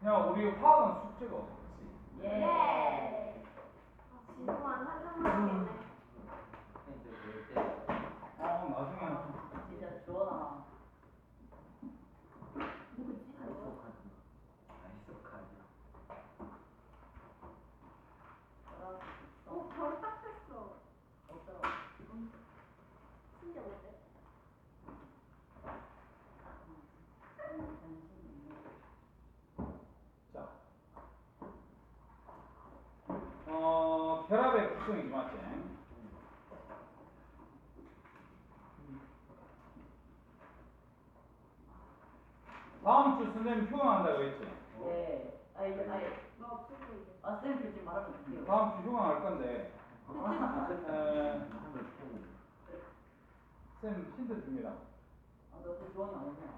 그냥 우리 화학은 숙제가 없지. 예. 지금만 한상하겠네. 나중에 진짜 주원아. 누구지? 바로 딱 됐어. 어쩌라. 진짜 못해. 자, 결합의 특성이지 맞지? 다음 주 선생님 휴강한다고 했지? 예. 아니, 너 없으면 이제. 쌤 그렇게 말하면 돼요. 다음 주 휴강할 건데 쌤 힌트 줍니다. 너그 주원이 아니구나.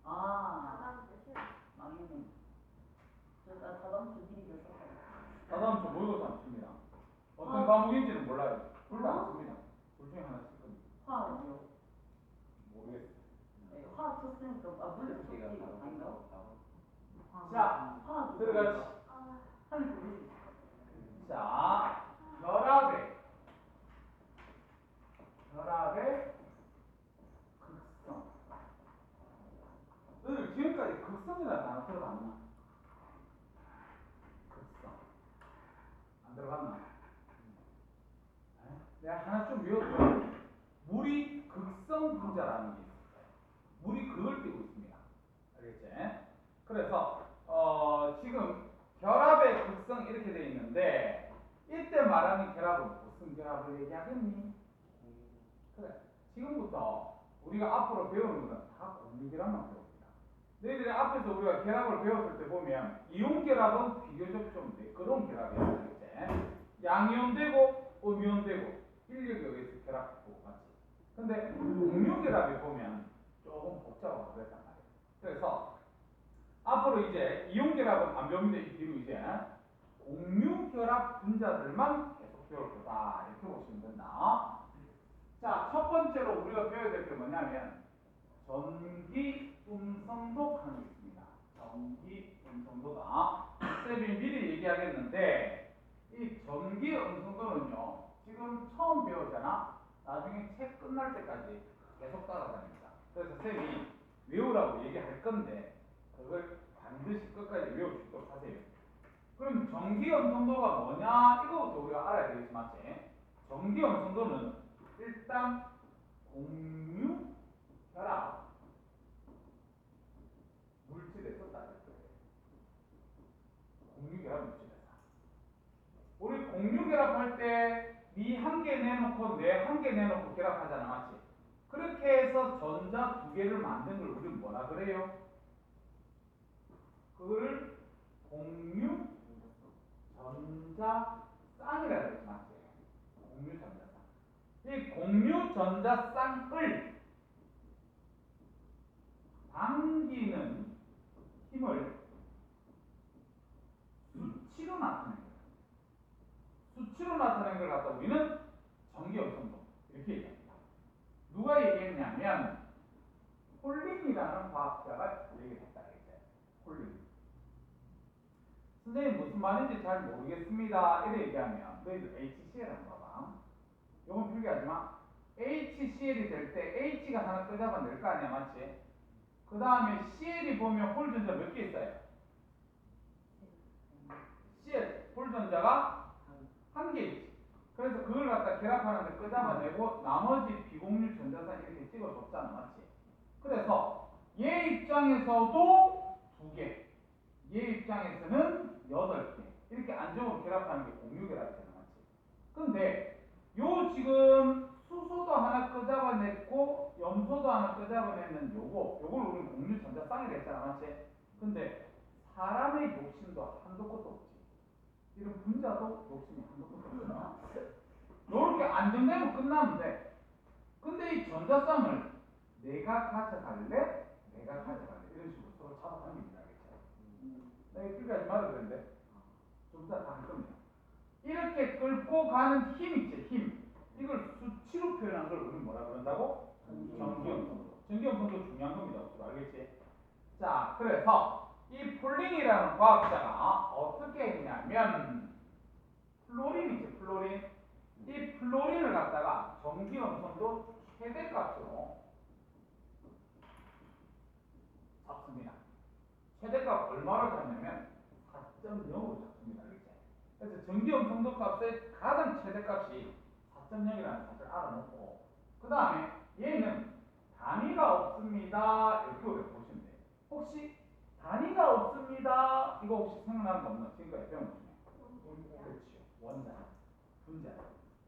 나가는 뜻이야. 망했네. 나 다다음 주 일이 됐어. 다음 주 모의고사 안 칩니다. 어떤 어. 과목인지는 몰라요. 둘 다 안 칩니다. 둘 중에 하나 칠 겁니다. 화학이요. 모르겠어요. 네, 화학 쳤으니까 물리 쳤지 아닌가? 자, 화학 들어가지. 하는 거지. 자, 결합의 극성. 너희들 지금까지 극성이라는 단어 들어봤나? 극성. 안 들어봤나? 내가 하나 좀 외워둬요. 물이 극성 분자라는 게 있어요. 물이 극을 띠고 있습니다. 알겠지? 그래서 지금 결합의 극성 이렇게 돼 있는데 이때 말하는 결합은 무슨 결합을 얘기하겠니? 그래. 지금부터 우리가 앞으로 배우는 것은 다 공유결합만 배웁니다. 너희들이 앞에서 우리가 결합을 배웠을 때 보면 이온 결합은 비교적 좀 매끄러운 결합이에요. 알겠지? 양이온되고 음이온되고 인력에 의해서 결합되고 맞지? 근데 공유결합에 보면 조금 복잡하고 그랬단 말이에요. 그래서 앞으로 이제 이온결합은 안 배웁니다. 이 뒤로 이제 공유결합 분자들만 계속 배울 거다. 이렇게 보시면 된다. 자, 첫 번째로 우리가 배워야 될 게 뭐냐면 전기 음성도 하는 게 있습니다. 전기 음성도다. 쌤이 미리 얘기하겠는데 이 전기 음성도는요 지금 처음 배우잖아. 나중에 책 끝날 때까지 계속 따라다닙니다. 그래서 쌤이 외우라고 얘기할 건데 그걸 반드시 끝까지 외울 수 있도록 하세요. 그럼 전기 음성도가 뭐냐 이거부터 우리가 알아야 되겠지 맞지? 전기 음성도는 일단 공유 결합 물질에서 따질 거예요. 공유 결합 물질에서. 우리 공유 결합할 때 니 한 개 내놓고 내 한 개 내놓고 결합하잖아 맞지? 그렇게 해서 전자 두 개를 만든 걸 우리는 뭐라 그래요? 그걸 공유 전자쌍이라 그랬지 맞지? 공유 전자쌍. 이 공유 전자쌍을 당기는 힘을 수치로 나타낸 거예요. 수치로 나타낸 걸 갖다 우리는 전기음성도 이렇게 얘기합니다. 누가 얘기했냐면 홀링이라는 과학자가 얘기를 했다. 홀링. 선생님 무슨 말인지 잘 모르겠습니다. 이렇게 얘기하면 너희들 HCl 한번 봐봐. 요건 필기하지 마. HCl이 될 때 H가 하나 끄잡아낼 거 아니야 맞지? 그 다음에 CL이 보면 홀전자 몇 개 있어요? CL 홀전자가 한 개 있지. 그래서 그걸 갖다 결합하는데 끄잡아내고 나머지 비공유 전자산 이렇게 찍어줬잖아 맞지? 그래서 얘 입장에서도 두 개, 얘 입장에서는 8개 이렇게 안정으로 결합하는 게 공유 결합이잖아 맞지? 근데 요 지금 수소도 하나 끄잡아냈고 염소도 하나 끄잡아내는 요걸 우리는 공유 전자쌍이라 했잖아 맞지? 근데 사람의 욕심도 한도 끝도 없지. 이런 분자도 욕심이 한도 끝도 없잖아. 요렇게 안정되면 끝나면 돼. 근데 이 전자쌍을 내가 가져갈래? 내가 가져갈래? 이런 식으로 서로 잡아당깁니다. 알겠죠? 나 이거 필기하지 말아야 되는데 좀 이따 다 할 겁니다. 이렇게 끌고 가는 힘 있지, 힘. 이걸 수치로 표현한 걸 우리는 뭐라 그런다고? 전기음성도. 전기음성도 중요한 겁니다. 알겠지? 자, 그래서 이 폴링이라는 과학자가 어떻게 했냐면 플로린이죠, 플로린. 이 플로린을 갖다가 전기 음성도 최대값으로 잡습니다. 최대값 얼마로 잡냐면 4.0으로 잡습니다. 이렇게. 그래서 전기 음성도 값의 가장 최대값이 4.0이라는 사실을 알아놓고 그 다음에 얘는 단위가 없습니다. 이렇게 우리가 보시면 돼요. 혹시 단위가 없습니다. 이거 혹시 생각나는 거 없나? 지금까지 배운 것 중에. 그렇죠. 원자, 분자.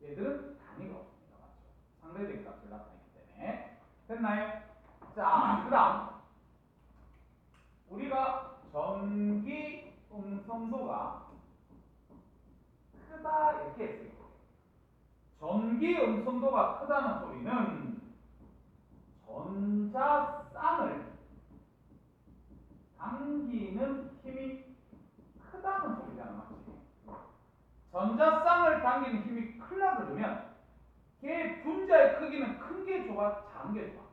얘들은 단위가 없습니다. 맞죠? 상대적인 값을 나타내기 때문에. 됐나요? 자, 그 다음. 우리가 전기 음성도가 크다 이렇게 했어요. 전기 음성도가 크다는 소리는 전자쌍을 당기는 힘이 크다는 소리잖아, 맞지? 전자쌍을 당기는 힘이 크려 그러면 걔 분자의 크기는 큰 게 좋아, 작은 게 좋아?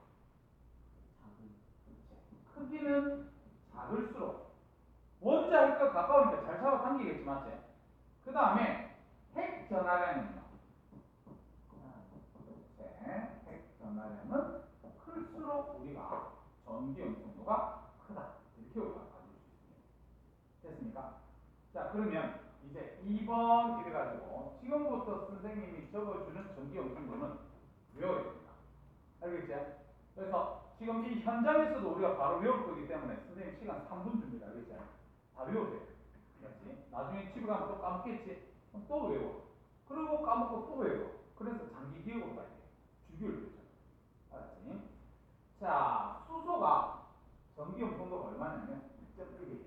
크기는 작을수록 원자 핵과 가까우니까 잘 잡아당기겠지, 맞지? 그 다음에 핵 전하량은요. 핵 전하량은 클수록 우리가 전기 음성도가 크다. 이렇게 우리가 가질 수 있습니다. 됐습니까? 자, 그러면 이제 2번 이래가지고 지금부터 선생님이 적어주는 전기 음성도는 외워야 됩니다. 알겠지? 그래서 지금 이 현장에서도 우리가 바로 외울 거기 때문에 선생님 시간 3분 줍니다. 알겠지? 다 외우세요. 알겠지? 나중에 집에 가면 또 까먹겠지? 그럼 또 외워. 그리고 까먹고 또 외워. 그래서 장기 기억으로 가야 돼. 주기율 되죠. 알았지? 자, 수소가 전기 음성도가 얼마냐면 1.1입니다.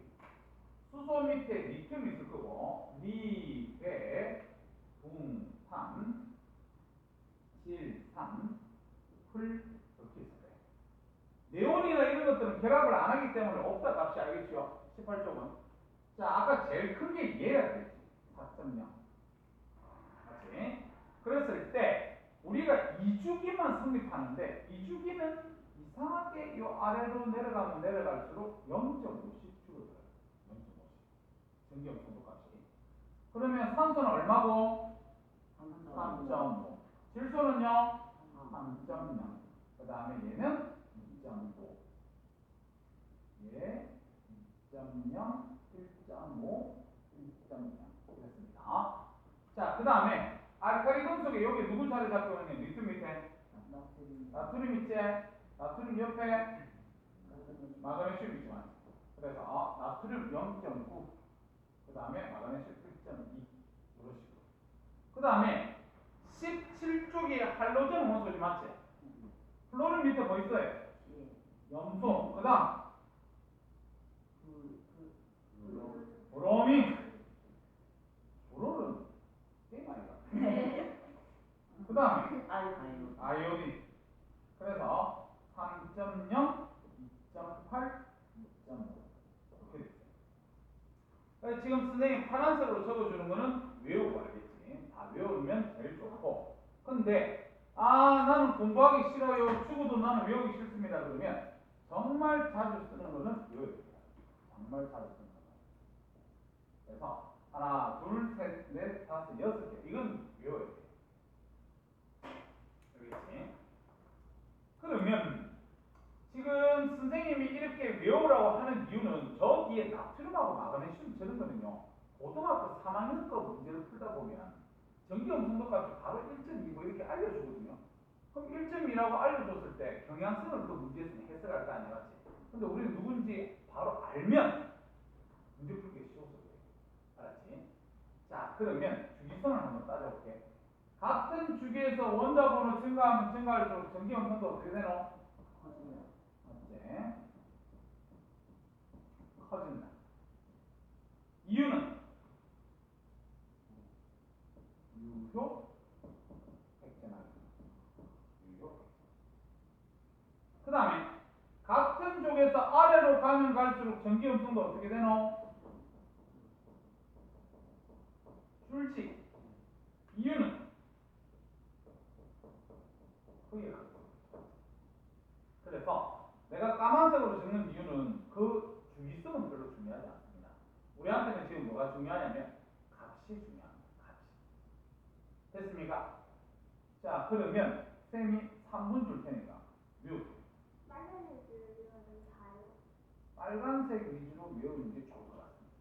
수소 밑에 리튬 있을 거고 리, 배, 붕, 탄, 질, 산, 풀 이렇게 있을 거예요. 네온이나 이런 것들은 결합을 안 하기 때문에 없다 값이 알겠죠? 18쪽은. 자, 아까 제일 큰 게 얘가 되지. 4.0. 맞지? 그랬을 때 우리가 2주기만 성립하는데 2주기는 이상하게 이 아래로 내려가면 내려갈수록 0.50 줄어들어요. 0.50. 전기용 성도값이. 그러면 산소는 얼마고? 3.5. 질소는요? 3.0. 그 다음에 얘는 2.5. 얘 2.0, 1.5, 1.0. 그렇습니다. 자, 그 다음에 알칼리 금속에 여기 누구 자리 잡고 있는 게 리튬 밑에? 나트륨 밑에, 나트륨 옆에 마그네슘 있지만. 그래서 나트륨 0.9, 그 다음에 마그네슘 1.2 이런 식으로. 그 다음에 17쪽이 할로젠 원소지 맞지? 플로린 밑에 뭐 있어요? 염소. 그 다음 브로민. 브로는 게임 아닌가? 그 다음에 아이오딘. 그래서 3.0, 2.8, 2.5 이렇게 됐어요. 지금 선생님 파란색으로 적어주는 거는 외우고 알겠지. 다 외우면 제일 좋고. 근데 나는 공부하기 싫어요. 죽어도 나는 외우기 싫습니다. 그러면 정말 자주 쓰는 거는 외워야 됩니다. 정말 자주 쓰는 거는. 그래서 하나, 둘, 셋, 넷, 다섯, 여섯 개. 이건 외워야 돼. 알겠지? 그러면 지금 선생님이 이렇게 외우라고 하는 이유는 저 뒤에 나트륨하고 마그네슘 저런 거는요. 고등학교 3학년급 문제를 풀다 보면 전기 음성도 값이 바로 1.2고 이렇게 알려주거든요. 그럼 1.2라고 알려줬을 때 경향성을 또 문제에서 해석할 거 아니야, 맞지? 근데 우리는 누군지 바로 알면 문제 풀기 쉬워서 그래. 알았지? 자, 그러면 주기성을 한번 따져볼게. 같은 주기에서 원자 번호 증가하면 증가할수록 전기 음성도 어떻게 되노? 맞지? 커진다. 이유는 유효 핵전하기. 유효 핵전. 그 다음에 같은 쪽에서 아래로 가면 갈수록 전기 음성도 어떻게 되노? 줄지. 이유는 크기가 크고. 그래서 내가 까만색으로 적는 이유는 그 주기성은 별로 중요하지 우리한테는 지금 뭐가 중요하냐면 값이 중요합니다. 값이. 됐습니까? 자, 그러면 쌤이 3분 줄 테니까 뮤 빨간색 들으면 자요. 빨간색 위주로 외우는 게 좋을 것 같습니다.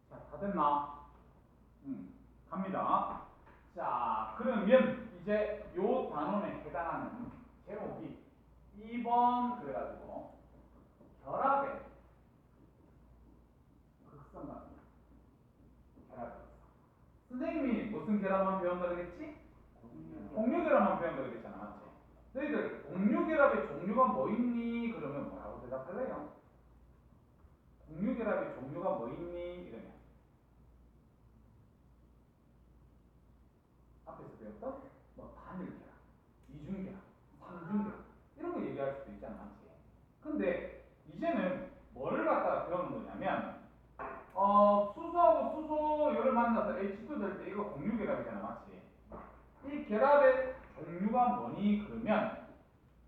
자, 다 됐나? 갑니다. 자, 그러면 이제 요 단원에 해당하는 제목이 2번 그래가지고 결합의 극성갑니다. 결합의 극성. 선생님이 무슨 결합만 배운다 그랬지? 공유결합만 배운다 그랬잖아, 맞지? 너희들 공유결합의 종류가 뭐 있니? 그러면 뭐라고 대답할래요? 공유결합의 종류가 뭐 있니? 이러면 앞에서 배웠던 뭐 단일결합, 이중결합, 삼중결합 이런 거 얘기할 수도 있잖아, 맞지? 근데 이제는 뭐를 갖다가 배우는 거냐면 수소하고 수소를 만나서 H2 될 때 이거 공유결합이잖아, 맞지? 이 결합의 종류가 뭐니? 그러면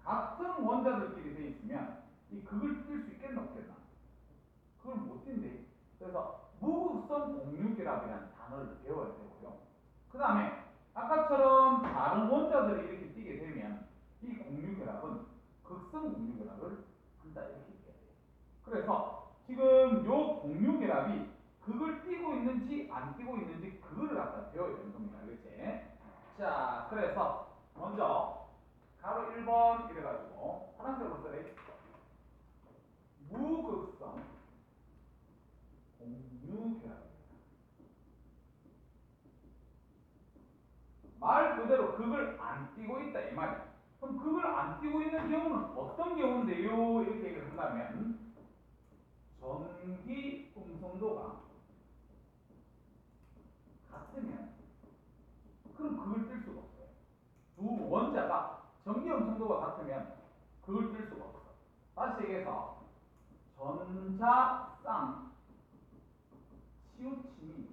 같은 원자들끼리 돼 있으면 이 극을 뛸 수 있겠나 없겠나? 그걸 못 띈대. 그래서 무극성 공유결합이라는 단어를 배워야 되고요. 그 다음에 아까처럼 다른 원자들이 이렇게 띄게 되면 이 공유결합은 극성 공유결합을 한다 이렇게 얘기해야 돼요. 그래서 지금 요 공유결합이 극을 띄고 있는지 안 띄고 있는지 그거를 갖다 배워야 되는 겁니다. 알겠지? 자, 그래서 먼저 가로 1번 이래가지고 파란색으로 써래. 무극성 공유결합. 말 그대로 극을 안 띄고 있다 이 말이야. 그럼 극을 안 띄고 있는 경우는 어떤 경우인데요? 이렇게 얘기를 한다면 전기 음성도가 같으면 그럼 극을 띨 수가 없어요. 두 원자가 전기 음성도가 같으면 극을 띨 수가 없어. 다시 얘기해서 전자쌍 치우침이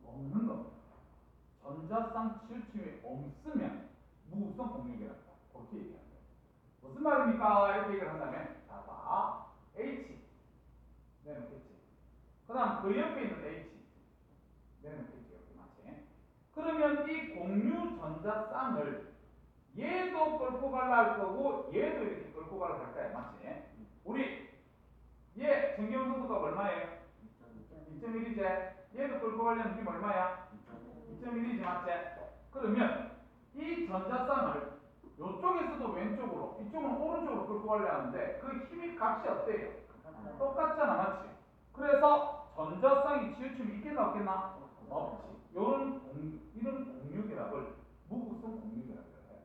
없는 겁니다. 전자쌍 치우침이 없으면 무극성 공유결합이다. 그렇게 얘기하는 거예요. 무슨 말입니까? 이렇게 얘기를 한다면 자, 봐. H 내놓겠지. 그 다음 그 옆에 있는 H 내놓겠지. 이렇게 맞지? 그러면 이 공유 전자쌍을 얘도 끌고 갈라 할 거고 얘도 이렇게 끌고 갈라 할 거야. 맞지? 우리 얘 전기음성도가 얼마예요? 2.1이지? 얘도 끌고 가려는 힘 얼마야? 2.1이지 맞지? 그러면 이 전자쌍을 이쪽에서도 왼쪽으로 이쪽은 오른쪽으로 끌고 가려 하는데 그 힘이 값이 어때요? 똑같잖아 맞지? 그래서 전자쌍이 치우침이 있겠나 없겠나? 없지. 이런 공유결합을 무구성 공유결합이라고 해요.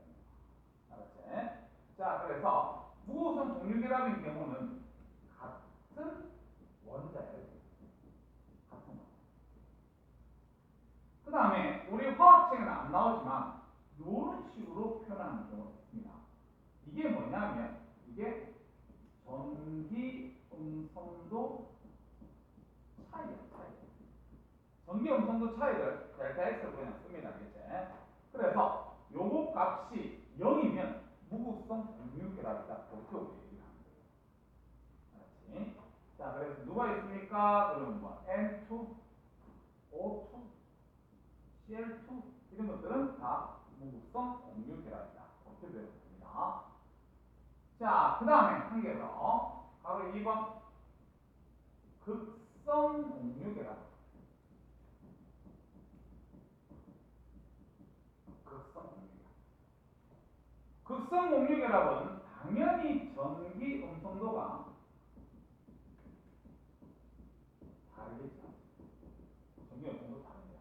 알았지? 자 그래서 무구성 공유결합인 경우는 같은 원자예요. 같은 원자. 그 다음에 우리 화학책에는 안 나오지만 이런 식으로 표현하는 경우가 있습니다. 이게 뭐냐면 이게 전기 음성도 차이예요. 차이. 전기 음성도 차이를 델타 X로 그냥 씁니다. 알겠지? 그래서 요거 값이 0이면 무극성 공유결합이다. 그렇게 우리 얘기를 하는 거예요. 알았지? 자, 그래서 누가 있습니까? 그러면 뭐 N2, O2, Cl2 이런 것들은 다 무극성 공유결합이다. 그렇게 배웠습니다. 자, 그 다음에 한 개 더. 바로 2번 극성 공유결합. 극성 공유결합. 극성 공유결합은 당연히 전기 음성도가 다르겠죠. 전기 음성도 다릅니다.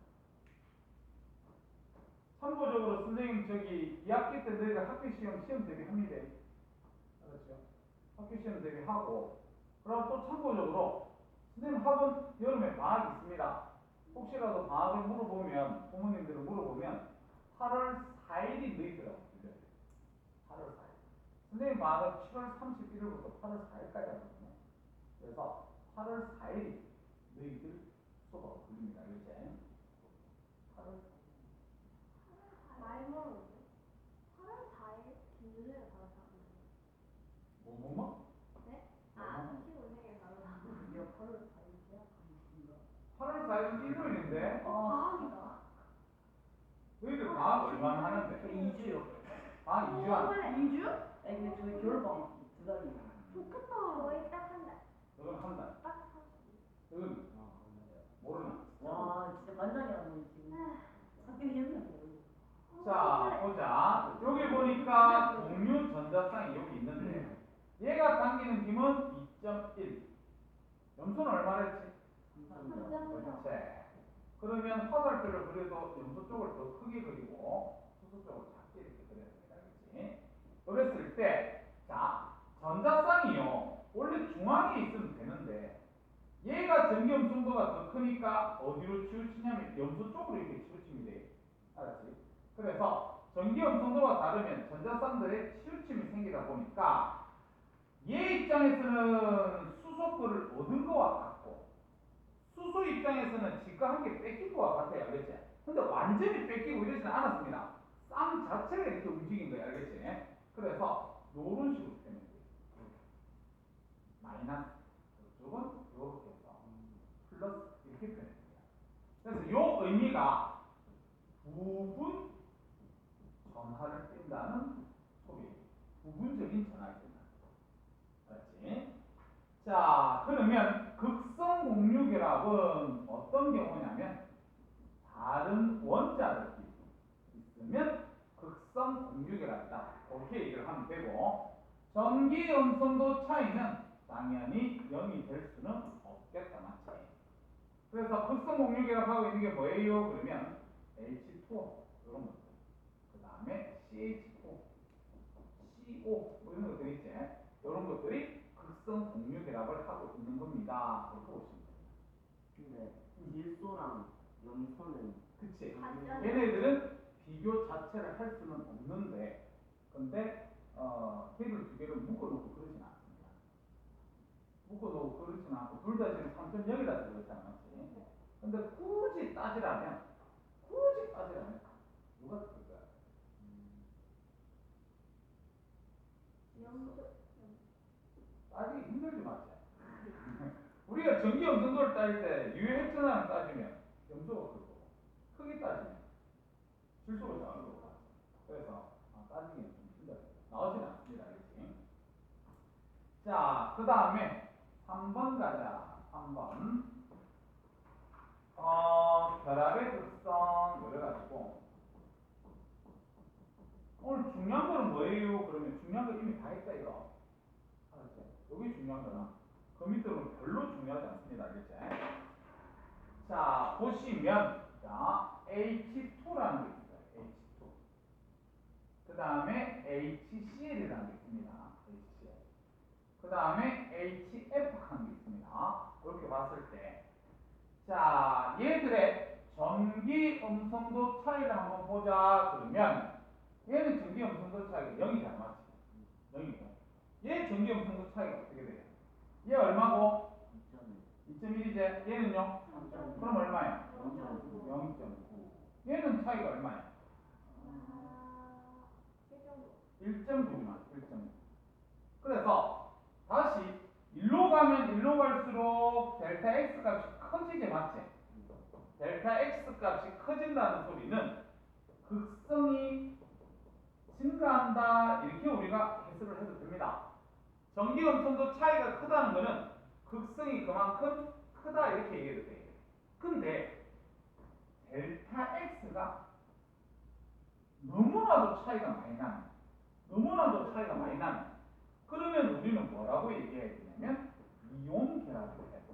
참고적으로 선생님 저기 2학기 때 너희가 학교 시험 대비합니다. 알았죠? 학교 시험 대비하고 그럼 또 참고적으로 선생님 학원 여름에 방학이 있습니다. 혹시라도 방학을 물어보면 부모님들을 물어보면 8월 4일이 너희들하고 들려요. 8월 4일. 선생님 방학은 7월 31일부터 8월 4일까지 하거든요. 그래서 8월 4일이 너희들 수업하고 걸립니다. 알겠지? 8월 많이 모르는데 8월 4일 김준호가 바로 사는 뭐? 네? 아 35생일 바로 사는 몇 번을 다 계약하는 8월 4일은 일요일인데 아 너희들 방학 얼마나 하는데? 2주요. 방학 2주 안 2주? 아니 근데 저희 겨울방학 2달이에요. 좋겠다 거의 딱 한 달. 너는 한 달. 딱 너는 모르나? 와 진짜 만장이라는 지금 학교 힘드네. 자, 보자. 여기 보니까 공유 전자쌍이 여기 있는데 얘가 당기는 힘은 2.1. 염소는 얼마랬지? 3.4. 그러면 화살표를 그려도 염소 쪽을 더 크게 그리고 수소 쪽을 작게 이렇게 그려야 됩니다. 알겠지? 그랬을 때, 자, 전자쌍이요. 원래 중앙에 있으면 되는데 얘가 전기 음성도가 더 크니까 어디로 치우치냐면 염소 쪽으로 이렇게 치우칩니다. 알았지? 그래서 전기 음성도가 다르면 전자쌍들의 치우침이 생기다 보니까 얘 입장에서는 수소거를 얻은 거와 같고 수소 입장에서는 지가 한 개 뺏긴 거와 같아요. 알겠지? 근데 완전히 뺏기고 이러지는 않았습니다. 쌍 자체가 이렇게 움직인 거예요. 알겠지? 그래서 요런 식으로 표현해요. 마이너스 이쪽은 이렇게 해서 플러스 이렇게 표현합니다. 그래서 요 의미가 부분 전하를 띈다는 소리. 부분적인 전하를 띈다. 그렇지? 자, 그러면 극성 공유결합은 어떤 경우냐면 다른 원자들이 있으면 극성 공유결합이다. 그렇게 얘기를 하면 되고 전기 음성도 차이는 당연히 0이 될 수는 없겠다. 맞지? 그래서 극성 공유결합하고 있는 게 뭐예요? 그러면 H2O 이런 것들. 그 다음에 CH4, CO 뭐 이런 것들 있지? 이런 것들이 극성 공유결합을 하고 있는 겁니다. 그렇게 보시면 됩니다. 근데 질소랑 염소는 그치? 가짜. 얘네들은 비교 자체를 할 수는 없는데 근데 걔들 두 개를 묶어놓고 그러진 않습니다. 묶어놓고 그러진 않고 둘 다 지금 3.0이라서 그렇잖아. 맞지? 근데 굳이 따지라면 누가 그럴까요? 염소. 따지기 힘들지 맞지? 우리가 전기 음성도를 따질 때 유해핵전화를 따지면 염소가 크고 크게 따지면 질소로 작은 거고. 그래서 따지기는 좀 힘들어요. 나오지는 않습니다. 그렇지? 자, 그 다음에 3번 가자. 3번. 결합의 극성 이래가지고 오늘 중요한 거는 뭐예요? 그러면 중요한 거 이미 다 했다 이거. 알았지? 여기 중요한 거나 그 밑으로는 별로 중요하지 않습니다. 알겠지? 자, 보시면 자 H2라는 게 있어요. H2. 그 다음에 HCl이라는 게 있습니다. HCl. 그 다음에 HF라는 게 있습니다. 이렇게 봤을 때 자, 얘들의 전기 음성도 차이를 한번 보자. 그러면 얘는 전기 음성도 차이가 0이잖아, 맞지? 0이고. 얘 전기 음성도 차이가 어떻게 돼요? 얘 얼마고? 2.1이지? 얘는요? 그럼 얼마야? 0.9. 얘는 차이가 얼마야? 1.9만 1.9. 그래서 다시 일로 가면 일로 갈수록 델타 X 값이 커지게 맞지? 델타 X 값이 커진다는 소리는 극성이 증가한다 이렇게 우리가 해석을 해도 됩니다. 전기 음성도 차이가 크다는 것은 극성이 그만큼 크다 이렇게 얘기해도 돼요. 근데 델타 X가 너무나도 차이가 많이 나면 그러면 우리는 뭐라고 얘기해야 되냐면 이온 결합을 해야 돼.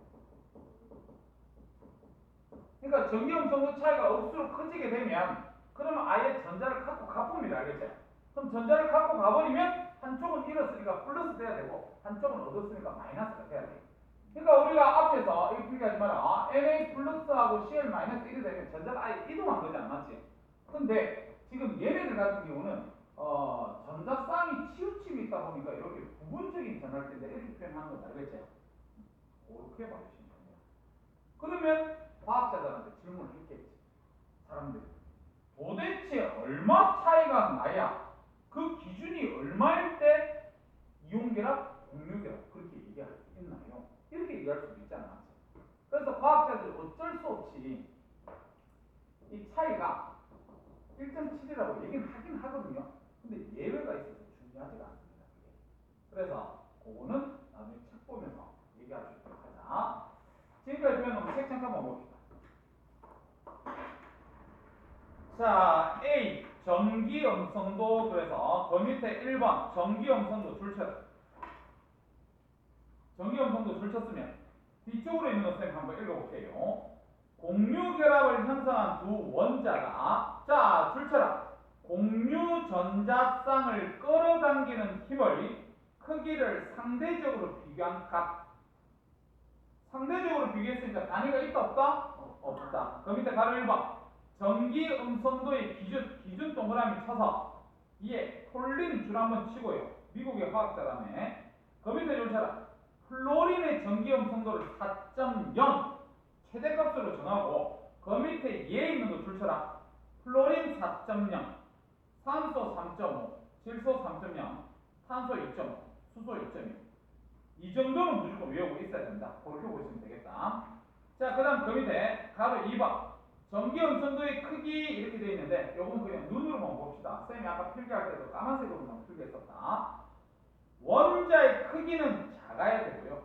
그러니까 전기 음성도 차이가 억수로 커지게 되면 그러면 아예 전자를 갖고 가봅니다. 알겠죠? 그럼 전자를 갖고 가버리면 한쪽은 잃었으니까 플러스 돼야 되고 한쪽은 얻었으니까 마이너스가 돼야 돼. 그러니까 우리가 앞에서 이거 필기하지 마라. Na 플러스하고 Cl 마이너스 1이 되면 전자가 아예 이동한 거잖아. 맞지? 근데 지금 얘네들 같은 경우는 전자 쌍이 치우침이 있다 보니까 이렇게 부분적인 전할 텐데 이렇게 표현하는 건 알겠죠? 그렇게 봐주시면 됩니다. 그러면 과학자들한테 질문을 했겠지. 사람들이 도대체 얼마 차이가 나야 그 기준이 얼마일 때 이온결합, 공유결합 그렇게 얘기할 수 있나요? 이렇게 얘기할 수도 있잖아. 그래서 과학자들이 어쩔 수 없이 이 차이가 1.7이라고 얘기는 하긴 하거든요. 근데 예외가 있어서 중요하지가 않습니다. 그래서 그거는 나중에 책 보면서 얘기할 수 있도록 하자. 지금까지 배워놓은 책 잠깐만 봅시다. 자, A 전기 음성도. 그래서 그 밑에 1번 전기 음성도 줄쳤다. 전기 음성도 줄쳤으면 뒤쪽으로 있는 거 선생님 한번 읽어볼게요. 공유 결합을 형성한 두 원자가 자 줄쳐라. 공유 전자쌍을 끌어당기는 힘의 크기를 상대적으로 비교한 값. 상대적으로 비교했으니까 단위가 있다 없다? 없다. 그 밑에 가로 1번 전기 음성도의 기준 동그라미 쳐서 이에 톨린 줄 한번 치고요. 미국의 화학자라네. 그 밑에 줄쳐라. 플로린의 전기 음성도를 4.0 최대값으로 정하고 그 밑에 얘에 있는 거 줄쳐라. 플로린 4.0 산소 3.5 질소 3.0 탄소 2.5 수소 2.2 이 정도는 무조건 외우고 있어야 된다. 그렇게 보시면 되겠다. 자, 그 다음 그 밑에 가로 2번 전기 음성도의 크기 이렇게 되어 있는데 요건 그냥 눈으로만 봅시다. 선생님이 아까 필기할 때도 까만색으로만 필기했었다. 원자의 크기는 작아야 되고요.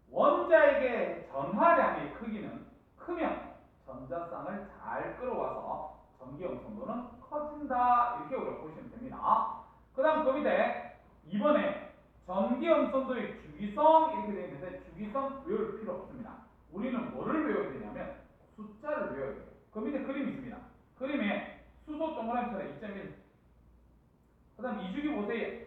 원자에게 전하량의 크기는 크면 전자쌍을 잘 끌어와서 전기 음성도는 커진다. 이렇게 우리가 보시면 됩니다. 그 다음 그 밑에 이번에 전기 음성도의 주기성 이렇게 되어 있는데 주기성 외울 필요 없습니다. 우리는 뭐를 외워야 되냐면 숫자를 외워야 돼요. 그 밑에 그림이 있습니다. 그림에 수소 동그라미처럼 2.1. 그 다음 이주기 보세요.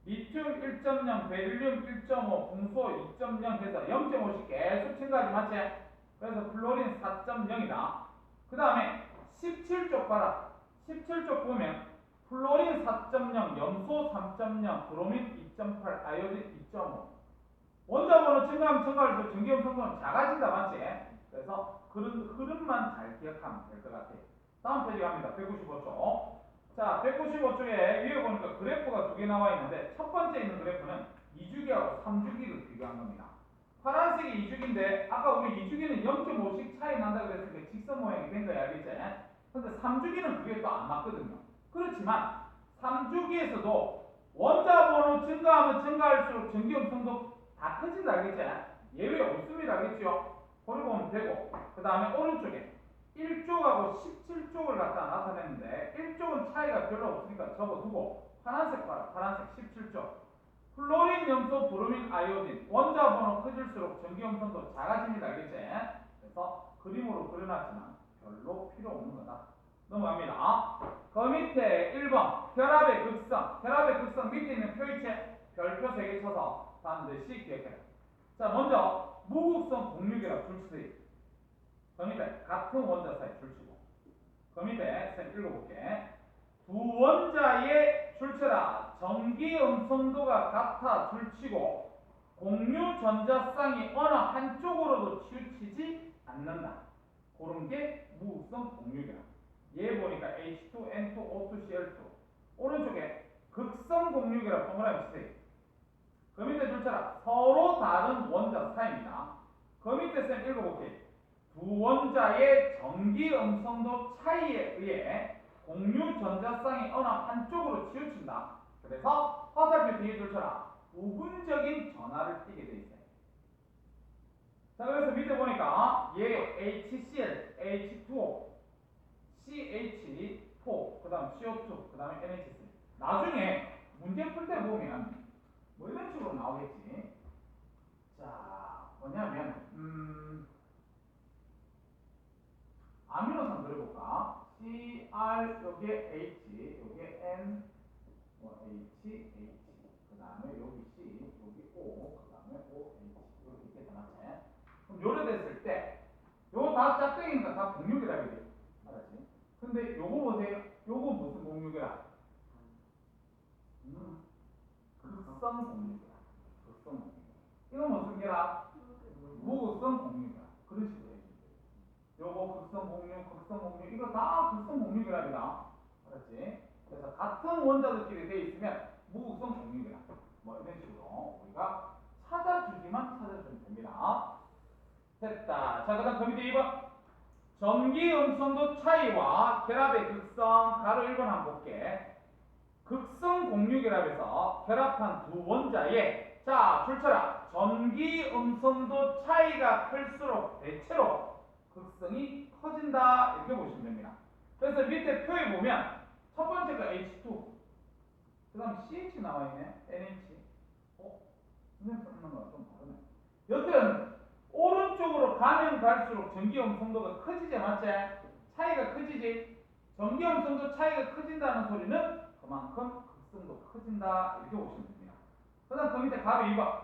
리튬 1.0, 베릴륨 1.5, 궁소 2.0 해서 0.5씩 계속 증가하지 맞지? 그래서 플로린 4.0이다. 그 다음에 17쪽 봐라. 17쪽 보면 플로린 4.0, 염소 3.0, 브로민 2.8, 아이오딘 2.5. 원자번호 증가하면 증가할수록 전기 음성도는 작아진다 맞지? 그래서 그런 흐름만 잘 기억하면 될 것 같아요. 다음 페이지 갑니다. 195쪽. 자, 195쪽에 위에 보니까 그래프가 두 개 나와 있는데 첫 번째 있는 그래프는 2주기하고 3주기를 비교한 겁니다. 파란색이 2주기인데 아까 우리 2주기는 0.5씩 차이 난다 그랬으니까 직선 모양이 된 거야. 알겠지? 근데 3주기는 그게 또 안 맞거든요. 그렇지만 3주기에서도 원자 번호 증가하면 증가할수록 전기 음성도 다 커진다 알겠지? 예외 없습니다 알겠죠? 그걸 보면 되고 그 다음에 오른쪽에 1쪽하고 17쪽을 갖다 나타냈는데 1쪽은 차이가 별로 없으니까 접어두고 파란색 봐라. 파란색 17쪽 플로린, 염소, 브로민, 아이오딘 원자 번호 커질수록 전기 음성도 작아집니다 알겠지? 그래서 그림으로 그려놨지만 별로 필요 없는 거다. 넘어갑니다. 그 밑에 1번 혈압의 극성. 혈압의 극성 밑에 있는 표의체 별표 3개 쳐서 반드시 기억해라. 자 먼저 무극성 공유결합 줄치기. 그 밑에 같은 원자 사이 줄치고. 그 밑에 쌤 읽어볼게. 두 원자의 출처라 전기 음성도가 같아 줄치고 공유 전자쌍이 어느 한쪽으로도 치우치지 않는다. 그런 게 무극성 공유결합. 얘 보니까 H2, N2, O2, Cl2. 오른쪽에 극성 공유결합 동그라미 치세요. 그 밑에 줄처럼 서로 다른 원자 사이입니다. 그 밑에 쌤 읽어볼게요. 두 원자의 전기 음성도 차이에 의해 공유 전자쌍이 어느 한쪽으로 치우친다. 그래서 화살표 뒤에 줄처럼 부분적인 전하를 띠게 돼 있어요. 자 그래서 밑에 보니까 얘 HCl, H2O CH4, 그 다음 CO2, 그 다음에 NH3. 나중에 문제 풀 때 보면 뭐 이런 식으로 나오겠지. 자, 뭐냐면 아미노산 그려볼까? CR, 요게 H, 요게 N, 뭐 H, H, 그 다음에 여기 C, 여기 O, 그 다음에 O, H, 이렇게 있겠다, 맞지? 그럼 요래됐을 때, 요거 다 짝대기니까 다 공유기라 그래. 알았지? 근데 요거 보세요. 요거 무슨 공유결합? 극성 공유결합. 극성 공유결합. 이거 무슨 결합? 무극성 공유결합. 그런 식으로 해주면 돼요. 요거 극성 공유, 극성 공유, 이거 다 극성 공유결합이다. 알았지? 그래서 같은 원자들끼리 돼 있으면 무극성 공유결합. 뭐 이런 식으로 우리가 찾아주면 됩니다. 됐다. 자, 그 다음 그 밑에 2번. 전기 음성도 차이와 결합의 극성 가로 1번 한번 볼게. 극성 공유결합에서 결합한 두 원자의 자 출처라 전기 음성도 차이가 클수록 대체로 극성이 커진다 이렇게 보시면 됩니다. 그래서 밑에 표에 보면 첫 번째가 H2 그 다음 CH 나와있네. NH 선생님 쓰는 거랑 좀 다르네. 여튼 오른쪽으로 가면 갈수록 전기 음성도가 커지지 맞지? 차이가 커지지? 전기 음성도 차이가 커진다는 소리는 그만큼 극성도 커진다 이렇게 보시면 됩니다. 그 다음 그 밑에 바로 2번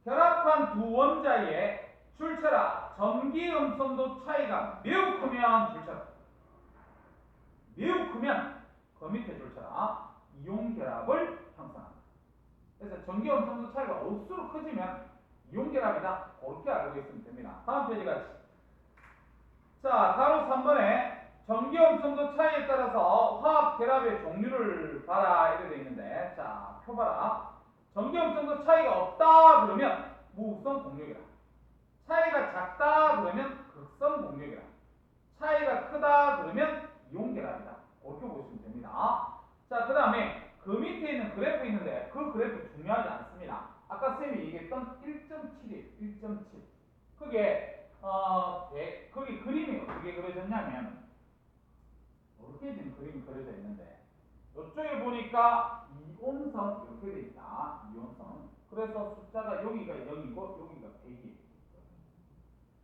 결합한 두 원자의 출처라 전기 음성도 차이가 매우 크면 출처라 매우 크면 그 밑에 출처라 이온 결합을 형성한다. 그래서 전기 음성도 차이가 억수로 커지면 이온 결합이다. 그렇게 알고 있으면 됩니다. 다음 페이지 같이. 자, 가로 3번에 전기 음성도 차이에 따라서 화학 결합의 종류를 봐라 이렇게 되어 있는데 자, 표 봐라. 전기 음성도 차이가 없다 그러면 무극성 공유결합. 차이가 작다 그러면 극성 공유결합. 차이가 크다 그러면 이온 결합이다. 그렇게 보시면 됩니다. 자, 그 다음에 그 밑에 있는 그래프 있는데 그 그래프 중요하지 않습니다. 아까 쌤이 얘기했던 1.7이에요. 1.7. 그게 거기 그림이 어떻게 그려졌냐면 이렇게 지금 그림이 그려져 있는데 이쪽에 보니까 이온성 이렇게 돼 있다. 이온성. 그래서 숫자가 여기가 0이고 여기가 100이에요.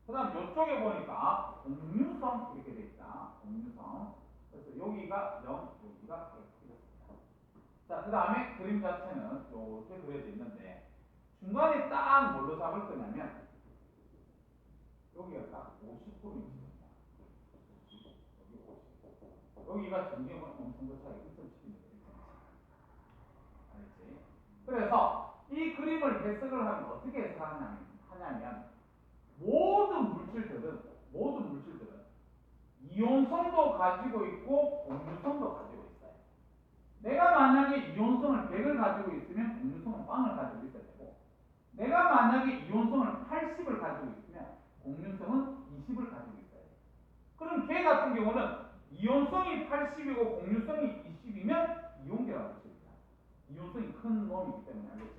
그 다음 이쪽에 보니까 공유성 이렇게 돼 있다. 공유성. 그래서 여기가 0, 여기가 100. 자, 그 다음에 그림 자체는 이렇게 그려져 있는데 중간에 딱 뭘로 잡을 거냐면 여기가 딱 50%입니다. 여기가 전기의 음성도 차이 1.7입니다. 알겠지? 그래서 이 그림을 해석을 하면 어떻게 해석하냐면 모든 물질들은 이온성도 가지고 있고 공유성도 가지고 있어요. 내가 만약에 이온성을 100을 가지고 있으면 공유성은 0을 가지고 있어야 되고 내가 만약에 이온성을 80을 가지고 있으면 공유성은 20을 가지고 있어야 돼요. 그럼 걔 같은 경우는 이온성이 80이고 공유성이 20이면 이온계라고 합니다. 이온성이 큰 놈이기 때문에 알겠지?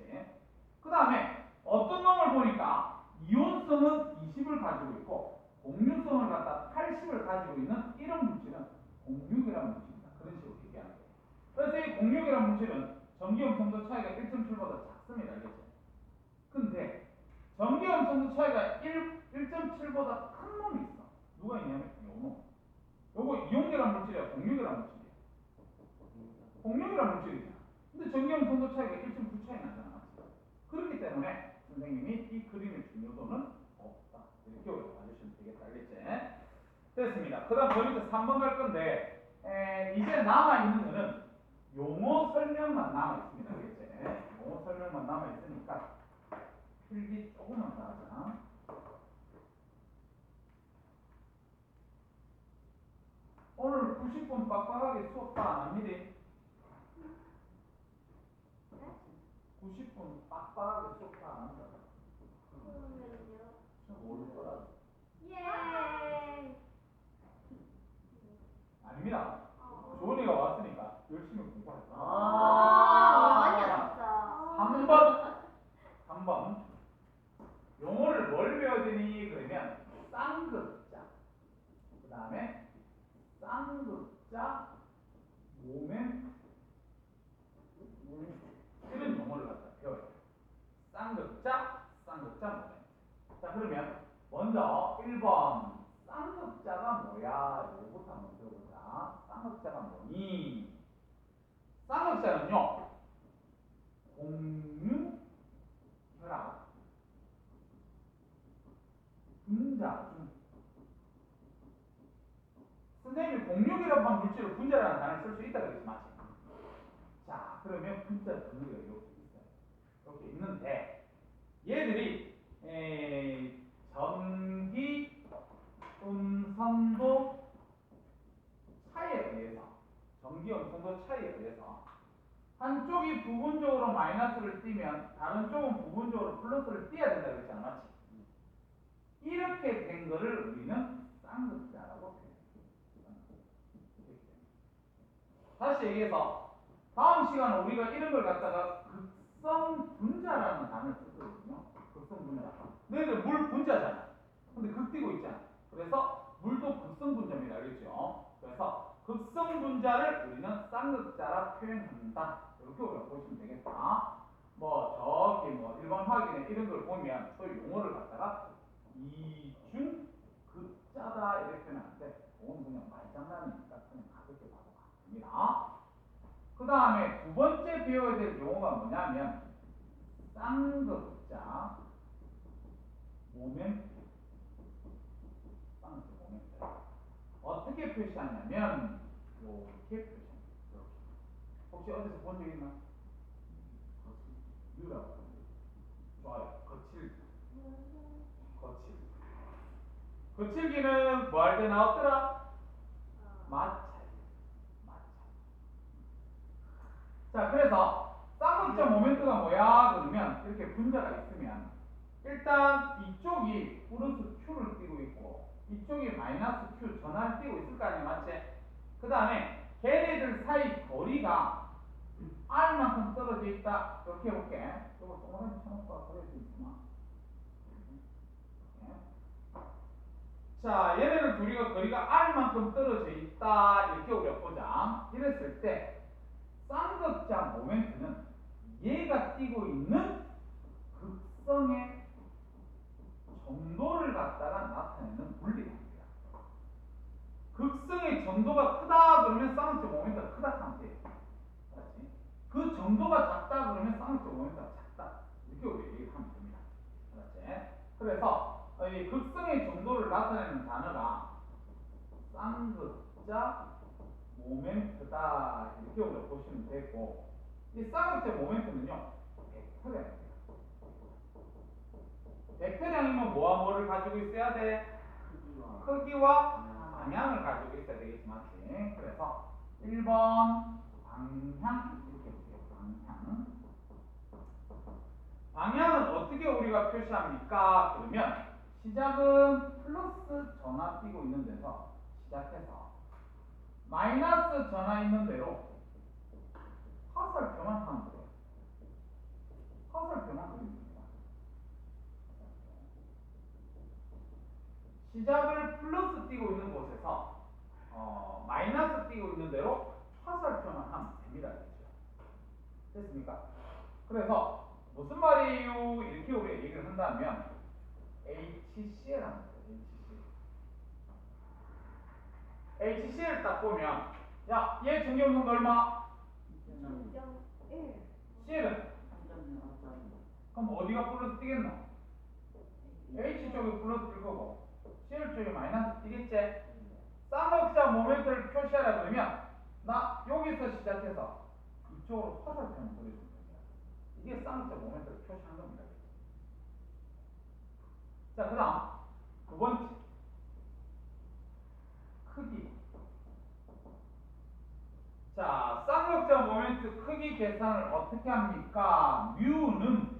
그 다음에 어떤 놈을 보니까 이온성은 20을 가지고 있고 공유성을 갖다 80을 가지고 있는 이런 물질은 공유계라는 물질입니다. 그런 식으로 얘기하는 거예요. 그래서 이 공유계라는 물질은 전기온 성도 차이가 1.7보다 작습니다. 알겠지? 근데 전기온 성도 차이가 1.7보다 큰 놈이 있어. 누가 있냐면 요놈. 요거 이온계라는 물질이야, 공유계라는 물질이야. 공유계라는 물질이잖아. 근데 전기온 성도 차이가 1.9 차이 나잖아. 맞지? 그렇기 때문에 선생님이 이 그림의 중요도는 없다. 이렇게 봐주시면 되겠다. 알겠지? 됐습니다. 그 다음 저 밑에 3번 갈 건데 이제 남아있는 거는 용어 설명만 남아있습니다. 알겠지? 용어 설명만 남아있으니까 필기 조금만 더 하자. 오늘 90분 빡빡하게 수업 다 안 합니다. 90분 빡빡하게 수업 다 안 한다. 그러면요. 모를 거라. 예. 아닙니다. 조은이가 왔으니까 열심히 공부할 거야. 아니야 진짜. 3번 용어를 뭘 배워야 되니? 그러면 쌍극자, 그 다음에 쌍극자 모멘트, 이런 용어를 갖다 배워야 돼요. 쌍극자 모멘트. 자, 그러면 먼저 1번 쌍극자가 뭐야? 이거부터 한번 배워보자. 쌍극자가 뭐니? 쌍극자는요, 공유, 혈합, 분자. 선생님이 공유기라고 물질을 분자라는 단어를 쓸 수 있다 그랬지, 맞지? 자, 그러면 분자 정리가 이렇게 있어요. 이렇게 있는데 얘들이 전기 음성도 차이에 의해서, 전기 음성도 차이에 의해서 한쪽이 부분적으로 마이너스를 띄면 다른 쪽은 부분적으로 플러스를 띄어야 된다 그랬잖아, 맞지? 이렇게 된 거를 우리는 쌍극자라고 표현해요. 다시 얘기해서 다음 시간에 우리가 이런 걸 갖다가 극성 분자라는 단어를 쓰거든요. 극성 분자. 너희들 물 분자잖아. 근데 극 띄고 있잖아. 그래서 물도 극성 분자입니다. 알겠죠? 그래서 극성 분자를 우리는 쌍극자라 표현한다. 이렇게 우리가 보시면 되겠다. 뭐 저기 뭐 일반 화학이나 이런 걸 보면 또 용어를 갖다가 이중 극자다 이렇게 표현하는데 그건 그냥 말장난이니까 그냥 가볍게 봐도 됩니다. 그 다음에 두 번째 배워야 될 용어가 뭐냐면 쌍극자 모멘트. 쌍극자 모멘트. 어떻게 표시하냐면 이렇게 표시합니다. 이렇게. 혹시 어디서 본 적 있나? 유라고. 좋아요. 거칠기는 뭐 할 때 나왔더라? 마찰. 자, 그래서 쌍극자 모멘트가 뭐야? 그러면 이렇게 분자가 있으면 일단 이쪽이 플러스 Q를 띄고 있고 이쪽이 마이너스 Q 전하를 띄고 있을 거 아니야, 맞지? 그 다음에 걔네들 사이 거리가 R만큼 떨어져 있다. 이렇게 해볼게. 이거 동그라미 쳐놓고 그릴 수 있구나. 자, 얘네들 둘이가 거리가 R만큼 떨어져 있다. 이렇게 우리가 보자. 이랬을 때 쌍극자 모멘트는 얘가 띄고 있는 극성의 정도를 갖다가 나타내는 물리학입니다. 극성의 정도가 크다 그러면 쌍극자 모멘트가 크다 하면 돼요. 그렇지? 그 정도가 작다 그러면 쌍극자 모멘트가 작다. 이렇게 우리 얘기를 하면 됩니다. 그렇지? 그래서 이 극성의 정도를 나타내는 단어가 쌍극자 모멘트다. 이렇게 우리가 보시면 되고, 이 쌍극자 모멘트는요, 벡터량입니다. 벡터량이면 뭐와 뭐를 가지고 있어야 돼? 크기와 방향을 가지고 있어야 되겠지, 맞지? 그래서 1번 방향 이렇게 볼게요. 방향은 어떻게 우리가 표시합니까? 그러면 시작은 플러스 전화 띄고 있는 데서 시작해서 마이너스 전화 있는 대로 화살표만 하면 돼요. 화살표만 그리면 됩니다. 시작을 플러스 띄고 있는 곳에서 마이너스 띄고 있는 대로 화살표만 하면 됩니다. 됐습니까? 그래서 무슨 말이에요? 이렇게 우리가 얘기를 한다면 HCL 합니다. HCL 딱 보면 야, 얘 정경성도 얼마? 0.1 CL은? 그럼 어디가 플러스 뛰겠노? H 쪽이 플러스 뛸 거고 CL 쪽이 마이너스 뛰겠지? 쌍극자 모멘트를 표시하라 그러면 나 여기서 시작해서 이쪽으로 화살표를 그려주면 됩니다. 이게 쌍극자 모멘트를 표시한 겁니다. 자, 그 다음 두 번째 크기. 자, 쌍극자 모멘트 크기 계산을 어떻게 합니까? 뮤는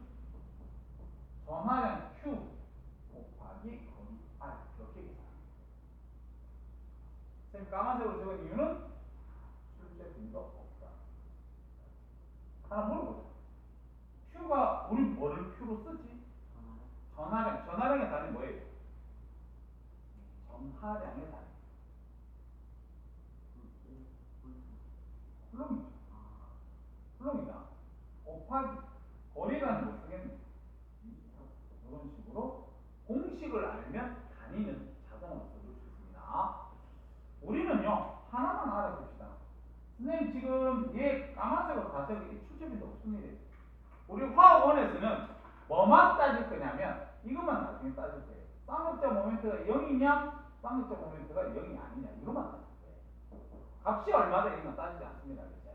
전하량 Q 곱하기 거리 R 이렇게 계산합니다. 선생님 까만색으로 적은 이유는 출제 빈도 없다. 하나 물어보자. Q가 우리 뭐를 Q로 쓰지? 전하량. 전하량의 단위 뭐예요? 전하량의 단위. 훌렁이죠. 훌렁이다. 곱하기 거리라는 걸 쓰겠네. 이런 식으로 공식을 알면 단위는 자동으로 써줄 수 있습니다. 우리는요 하나만 알아봅시다. 선생님 지금 얘 까만색으로 다 적이 출제비도 없습니다. 우리 화학원에서는 뭐만 따질 거냐면 이것만 나중에 따질 거예요. 쌍극자 모멘트가 0이냐 쌍극자 모멘트가 0이 아니냐 이것만 따질 거예요. 값이 얼마다 이런 건 따지지 않습니다. 이제.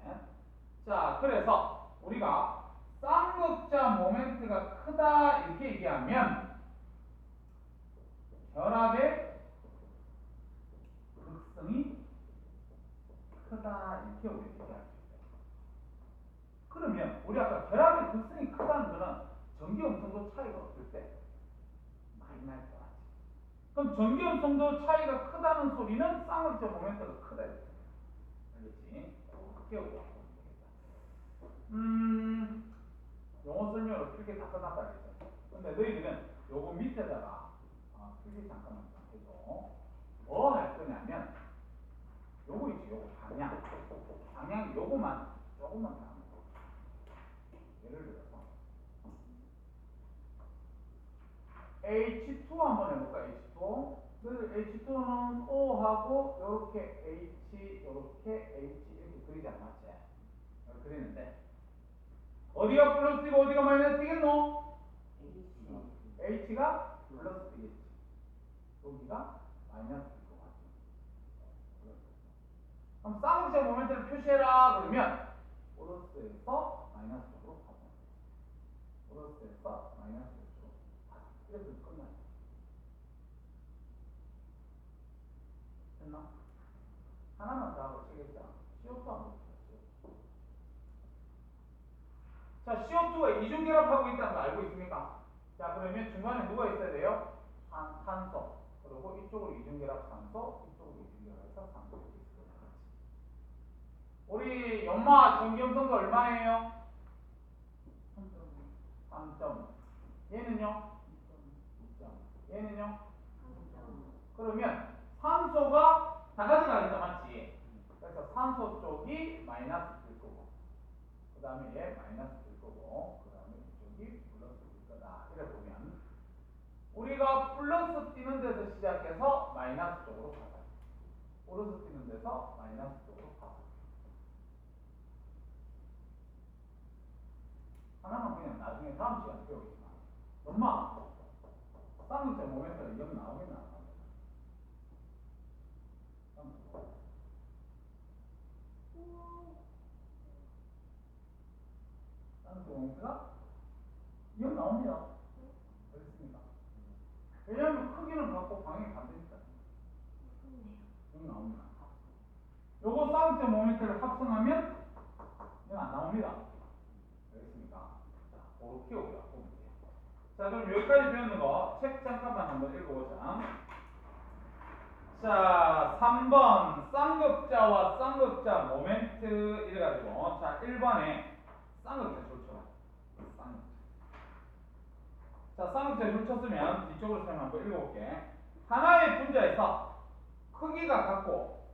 자, 그래서 우리가 쌍극자 모멘트가 크다 이렇게 얘기하면 결합의 극성이 크다 이렇게 우리가 얘기할 수 있어요. 그러면 우리 아까 결합의 극성이 크다는 거는 전기음성도 차이가 없을 때 많이 날 것 같지. 그럼 전기음성도 차이가 크다는 소리는 쌍극자 모멘트가 크다 이렇게. 알겠지? 그렇게 우리가 보면 되겠다. 영어 설명으로 이렇게 다 끝났다 그랬죠. 근데 너희들은 요거 밑에다가 필기 잠깐만 해줘. 뭐 할 거냐면 요거 있지, 요거 방향. 방향 요거만 조금만 더 하면 돼. 예를 들어서 H2 한번 해볼까? H2. 그래서 H2는 O하고 요렇게 H, 요렇게 H 이렇게 그리지 않았지? 이렇게 그리는데 어디가 플러스이고 어디가 마이너스 되겠노? H가 플러스 되겠지. 여기가 마이너스 될 것 같아. 그럼 쌍극자 모멘트를 표시해라 그러면 플러스에서 마이너스 쪽으로 가자. 플러스에서 마이너스 쪽으로 가자. 이렇게 끝나요. 됐나? 하나만 더 하고 치겠자. CO2 한번 볼게요. 자, CO2가 이중결합하고 있다는 거 알고 있습니까? 자, 그러면 중간에 누가 있어야 돼요? 탄소. 그리고 이쪽으로 이중결합 산소, 이쪽으로 이중결합해서 산소 이렇게 있을 것 같지. 우리 연마 전기음성도 얼마예요? 3점. 얘는요? 2점. 얘는요? 그러면 산소가 다 가져가겠다, 맞지? 그래서 산소 쪽이 마이너스 될 거고, 그 다음에 얘 마이너스 될 거고, 그 다음에 이쪽이 플러스 될 거다. 이래 보면 우리가 플러스 뛰는 데서 시작해서 마이너스 쪽으로 가자. 플러스 뛰는 데서 마이너스 쪽으로 가자. 하나만 그냥 나중에 다음 시간에 배우겠지만 엄마 쌍극자 모멘트가 0 나오긴 나옵니다. 쌍극자 모멘트가 0 나옵니다. 알겠습니까? 왜냐하면 크기는 같고 방향이 반대니까 0 나옵니다. 요거 쌍극자 모멘트를 합성하면 0 안 나옵니다. 알겠습니까? 자, 그렇게 우리가 보면 돼요. 자, 그럼 여기까지 배우는 거 책 잠깐만 한번 읽어보자. 자, 3번 쌍극자와 쌍극자 모멘트 이래가지고 자, 1번에 쌍극자 줄쳐. 쌍극자. 자, 쌍극자 줄쳤으면 뒤쪽으로 설명 한번 읽어볼게. 하나의 분자에서 크기가 같고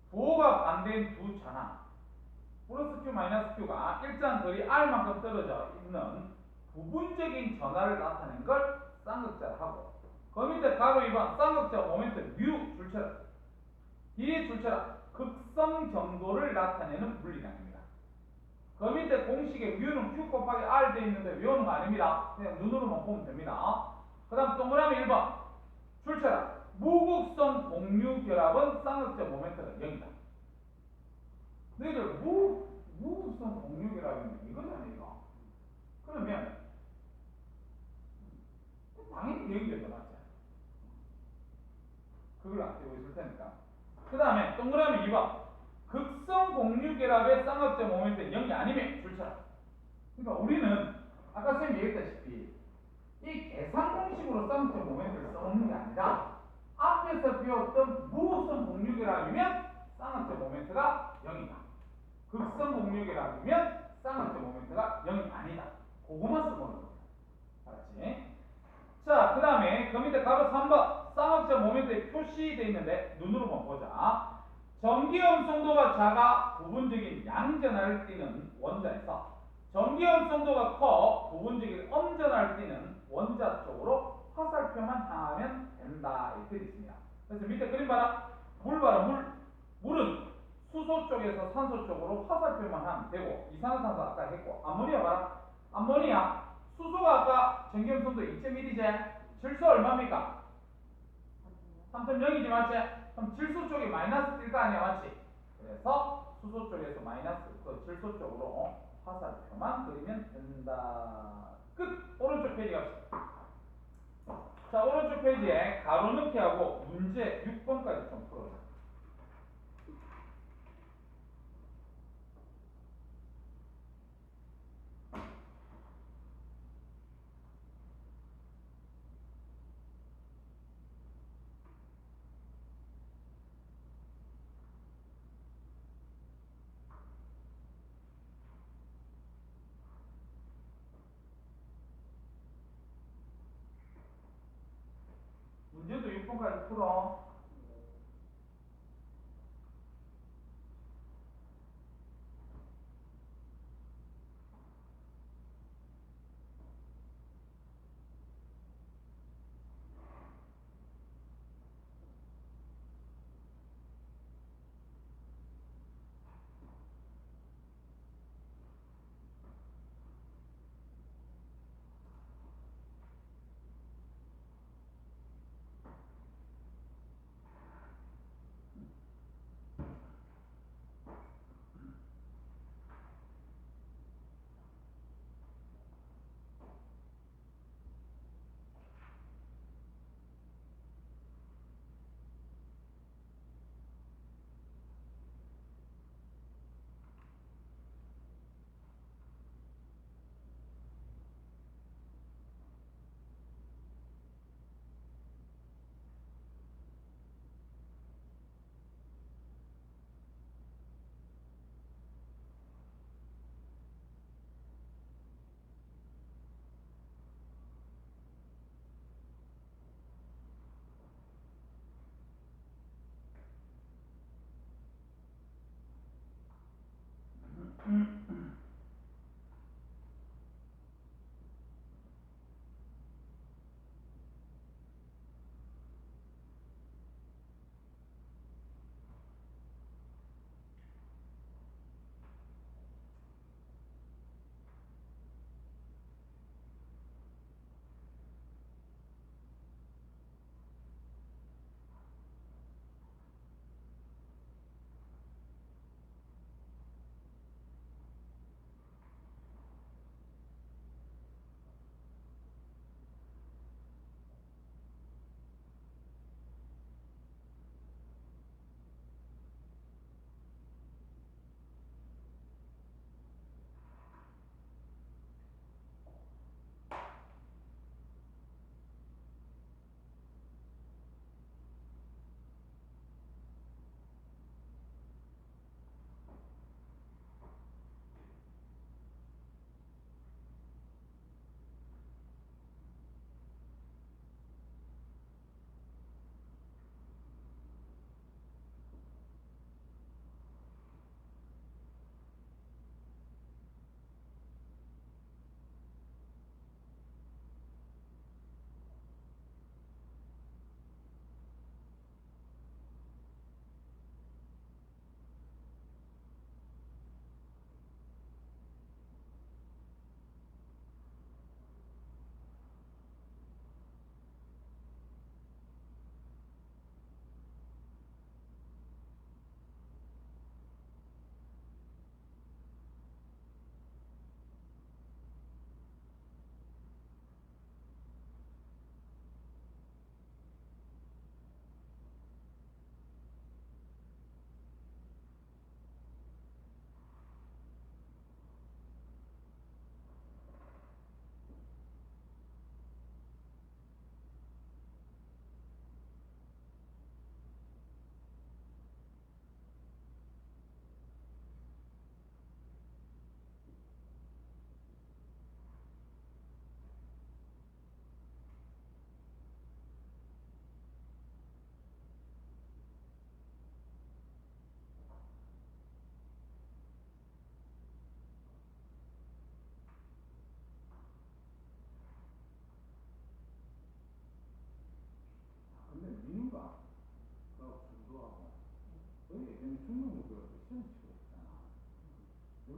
부호가 반대인 두 전하 플러스 q 마이너스 q가 일정 거리 r만큼 떨어져 있는 부분적인 전하를 나타낸 걸 쌍극자를 하고 그 밑에 가로 2번 쌍극자 모멘트 뮤 줄쳐라 길이 줄쳐라 극성 정도를 나타내는 물리량입니다. 그 밑에 공식에 뮤는 q 곱하기 r 되어 있는데 외우는 거 아닙니다. 그냥 눈으로만 보면 됩니다. 그 다음 동그라미 1번 줄쳐라 무극성 공유 결합은 쌍극자 모멘트가 0이다. 너희들 무극성 공유 결합이면 이거잖아 이거. 그러면 당연히 0이겠죠 맞지? 그걸 안 떼고 있을 테니까. 그 다음에 동그라미 2번 극성 공유 결합의 쌍극자 모멘트 0이 아니면 줄쳐라. 그러니까 우리는 아까 선생님이 얘기했다시피 이 계산 공식으로 쌍극자 모멘트를 써놓는 게 아니라 앞에서 배웠던 무극성 공유 결합이면 쌍극자 모멘트가 0이다. 극성 공유 결합이면 쌍극자 모멘트가 0이 아니다. 그거만 써보는 겁니다. 알았지? 자, 그 다음에 그 밑에 가로 3번 쌍극자 모멘트에 표시되어 있는데 눈으로만 보자. 전기음성도가 작아 부분적인 양전하를 띠는 원자에서 전기음성도가 커 부분적인 음전하를 띠는 원자 쪽으로 화살표만 향하면 된다. 이렇게 되어 있습니다. 그래서 밑에 그림 봐라. 물 봐라. 물은 수소 쪽에서 산소 쪽으로 화살표만 하면 되고 이산화탄소 아까 했고 암모니아 봐라. 암모니아 수소가 아까 전기음성도 2.1이지 질소 얼마입니까? 3.0이지 맞지? 그럼 질소 쪽이 마이너스 뜰 거 아니야 맞지? 그래서 수소 쪽에서 마이너스 그 질소 쪽으로 화살표만 그리면 된다. 끝! 오른쪽 페이지 갑시다. 자, 오른쪽 페이지에 가로 넣기 하고 문제 6번까지 좀 풀어줘. 문제도 6번까지 풀어.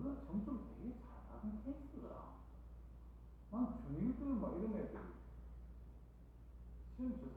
그건 점수를 되게 잘 받은 케이스더라. 난 준일들 막 이런 애들 시험 저